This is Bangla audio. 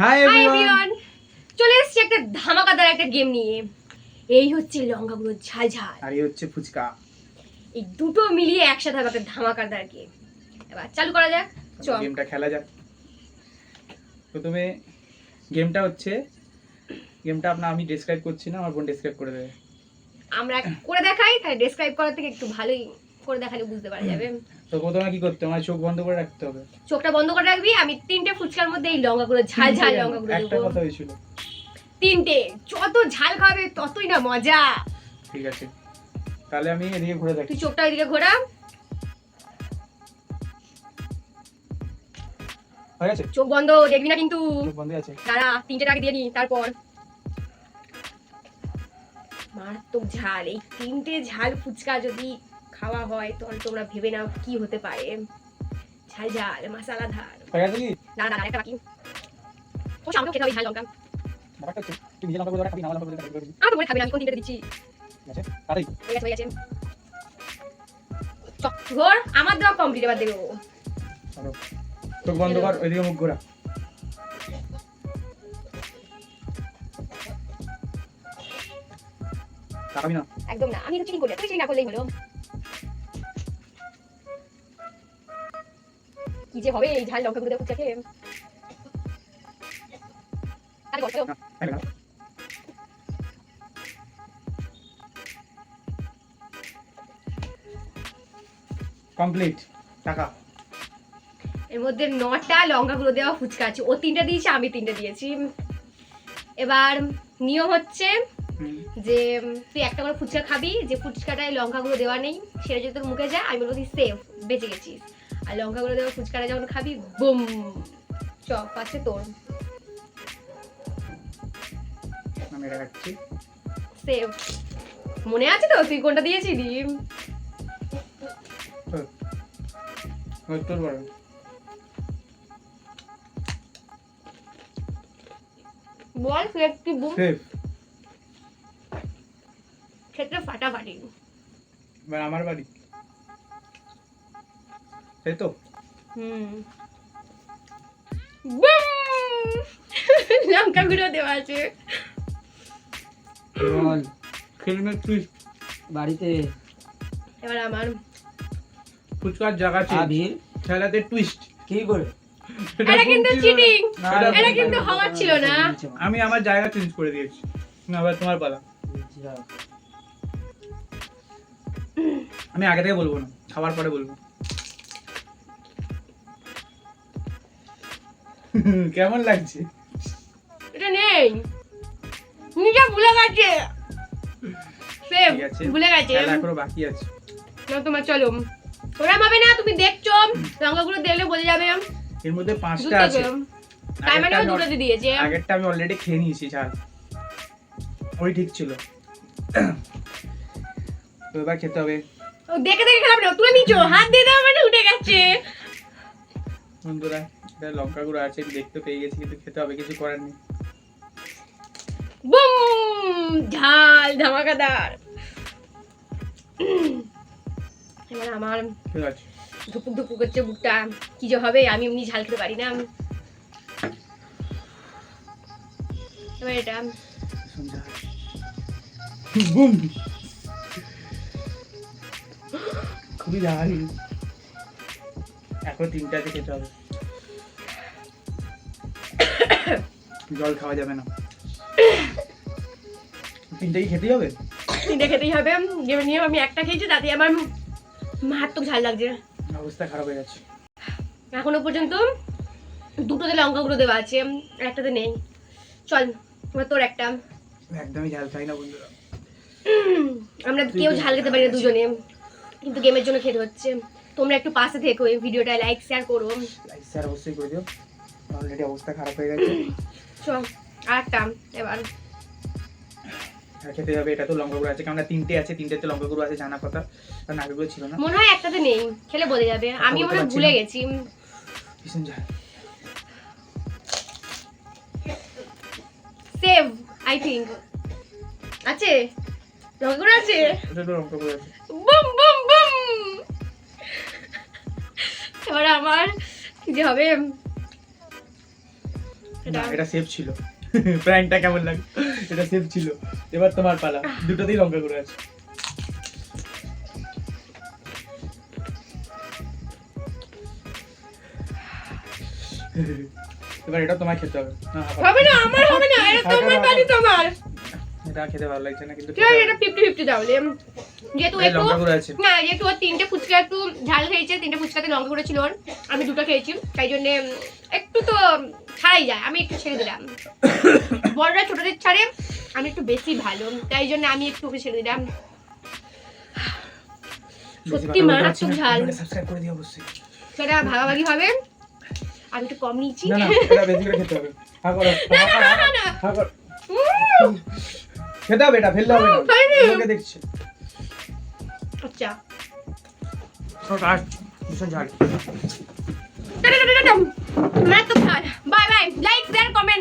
হাই এভরিওয়ান, চলে এসেছি একটা ধামাকাদার একটা গেম নিয়ে। এই হচ্ছে লঙ্কাগুলো ঝাল ঝাল, আর এই হচ্ছে ফুচকা। এই দুটো মিলিয়ে একসাথে হবে একটা ধামাকাদার গেম। এবার চালু করা যাক, চল গেমটা খেলা যাক। প্রথমে গেমটা হচ্ছে আমি ডেসক্রাইব করছি না, আমার বোন ডেসক্রাইব করে দেবে। আমরা করে দেখাই, তাই ডেসক্রাইব করার থেকে একটু ভালোই করে দেখালে বুঝতে পারা যাবে। তো প্রথমে কি করতে হবে? চোখ বন্ধ করে রাখতে হবে। চোখটা বন্ধ করে রাখবি। আমি 3টে ফুচকার মধ্যে এই লঙ্কাগুলো ঝাল ঝাল লঙ্কাগুলো একটা দেবো। কথা হয়েছিল 3টে, যত ঝাল খাবে ততই না মজা। ঠিক আছে, তাহলে আমি এদিকে ঘুরে দেখি। তুই চোখটা ওইদিকে ঘোরা। হয়ে গেছে? চোখ বন্ধ, দেখবি না কিন্তু। চোখ বন্ধ আছে। দাঁড়া, 3টে টাকা দিয়ে নি, তারপর মারাত্মক ঝাল। এই 3টে ঝাল ফুচকা যদি খাওয়া হয় তাহলে তোমরা ভেবে নাও কি হতে পারে। ঝাল ঝাল মশলা ধার। হয়ে গেছে কি? দাঁড়া একটা বাকি। ও সামনে খেতে হবে ঝাল লঙ্কা। ব্যাপারটা হচ্ছে তুই নিজে লঙ্কা গুলো খাবি না, আমার লঙ্কা গুলো খাবি। আমি তো মনে খাবি না, আমি কোন 3টে দিচ্ছি। ঠিক আছে, তাড়াতাড়ি। হয়ে গেছে। চক ঘোর, আমার দেওয়া কমপ্লিট, এবার দেবো। চলো, চোখ বন্ধ কর, ওইদিকে মুখ ঘোরা। তাকাবি না। একদম না, আমি তো চিটিং করলে, তুই চিটিং না করলেই হলো। কি যে হবে এই ঝাল লঙ্কা গুলো ফুচকা খেয়ে। আরে বল চলো। কমপ্লিট। টাকা এর মধ্যে 9টা লঙ্কাগুলো দেওয়া ফুচকা আছে। ও 3টে দিয়েছে, আমি 3টে দিয়েছি। এবার নিয়ম হচ্ছে যে তুই একটা করে ফুচকা খাবি, যে ফুচকাটায় লঙ্কাগুলো দেওয়া নেই সেটা যদি তোর মুখে যায় আমি বলবো তুই সেফ, বেঁচে গেছিস। আর লঙ্কাগুলো দেওয়া ফুচকাটা যখন খাবি, বুম, চ পাচ্ছে তোর। আমি এটা রাখছি। সেফ। মনে আছে তো তুই কোনটা দিয়েছিলি? তোর বড় বল সেফ কি বুম? সেফ। ক্ষেত্রে ফাটাফাটি। এবার আমার বাড়ি, তাই তো? লঙ্কাগুলো দেওয়া আছে। বল ফিল্মের টুইস্ট বাড়িতে এবার আমার ফুচকার জায়গা আবির খেলাতে টুইস্ট কি করে? এটা কিন্তু চিটিং, না, এটা কিন্তু হওয়ার ছিল না। আমি আমার জায়গা চেঞ্জ করে দিয়েছি। আবার তোমার পালা। আমি আগে থেকে বলবো না, খাবার পরে বলবো। কেমন লাগছে? এটা নেই, নিজে ভুলে গেছে। সেভ, ঠিক আছে, ভুলে গেছে। খেলা এখনো বাকি আছে। না তোমার চলো, ওরা ভাবে না তুমি দেখছো, লঙ্কাগুলো দেখলে বোঝা যাবে। এর মধ্যে 5টা আছে। তাই মানে ও দুটো দিয়েছে। আগেরটা আমি অলরেডি খেয়ে নিয়েছি ঝাল, ওই ঠিক ছিল। তো এবার খেতে হবে। ও দেখে দেখে খেলাম না, তুলে নিচো, হাত দিয়ে দাও মানে উঠে গেছে। বন্ধুরা, এটা লঙ্কা গুঁড়ো আছে, আমি দেখতে পেয়ে গেছি, কিন্তু খেতে হবে, কিছু করার নেই। বুম, ঝাল ধামাকাদার। এবার আমার ঠিক আছে, ধুপুক ধুপুক করছে বুকটা, কি যে হবে, আমি এমনি ঝাল খেতে পারি না। এবার এটা বুম, খুবই ঝাল। এখন 3টা আছে, খেতে হবে। জল খাওয়া যাবে না, 3টাই খেতেই হবে। 3টে খেতেই হবে। যেমন নিয়ে আমি একটা খেয়েছি, তাতে আমার মারাত্মক ঝাল লাগছে। অবস্থা খারাপ হয়ে যাচ্ছে। এখনো পর্যন্ত 2টোতে লঙ্কা গুঁড়ো দেওয়া আছে, আর একটাতে নেই। চল এবার তোর একটা। একদমই ঝাল খাই না বন্ধুরা। আমরা কেউ ঝাল খেতে পারি না দুজনে, কিন্তু গেমের জন্য খেতে হচ্ছে। তোমরা একটু পাশে থেকো, এই ভিডিওটা লাইক শেয়ার করো। লাইক শেয়ার অবশ্যই করে দিও, অলরেডি অবস্থা খারাপ হয়ে গেছে। চল আর একটা এবার। আর খেতে হবে। এটা তো লঙ্কা গুঁড়ো আছে, কারণ 3টে আছে, 3টেতে লঙ্কা গুঁড়ো আছে জানা কথা, কারণ আগেগুলো ছিল না। মনে হয় একটাতে নেই, খেলে বোঝা যাবে। আমি মনে হয় ভুলে গেছি। ভীষণ ঝাল। সেভ আই থিংক আছে, লঙ্কা গুঁড়ো আছে। এটা তো লঙ্কা গুঁড়ো আছে। Boom boom boom. এবার আমার কি যে হবে, না এটা সেফ ছিল। প্র্যাঙ্কটা কেমন লাগে? এটা সেফ ছিল। এবার তোমার পালা, দুটোতেই লঙ্কা গুঁড়ো আছে। এবার এটা তোমায় খেতে হবে। না, হবে না, আমার হবে না, এটা তোমার বাড়ি তোমার। এটা খেতে ভালো লাগছে না কিন্তু ঠিক আছে, এটা 50-50 দাও। যেহেতু এই একটু লঙ্কা গুঁড়ো আছে। না, যেহেতু ওর 3টে ফুচকা একটু ঝাল খেয়েছে, 3টে ফুচকাতে লঙ্কা গুঁড়ো ছিল ওর, আমি 2টো খেয়েছি, তাই জন্য একটু তো ছাড়াই যায়, আমি একটু ছেড়ে দিলাম। বড়রা ছোটদের ছাড়ে, আমি একটু বেশি ভালো, তাই জন্য আমি একটু ওকে ছেড়ে দিলাম। সত্যি মারাত্মক ঝাল। সাবস্ক্রাইব করে দিও অবশ্যই। সেটা ভাগাভাগি হবে, আমি একটু কম নিয়েছি। না না, এটা বেশি করে খেতে হবে। হা করো, হা করো। খেতে হবে, এটা ফেলতে হবে না। লোকে দেখছে। আচ্ছা, ভীষণ ঝাল। মারাত্মক ঝাল। Bye bye, like share comment.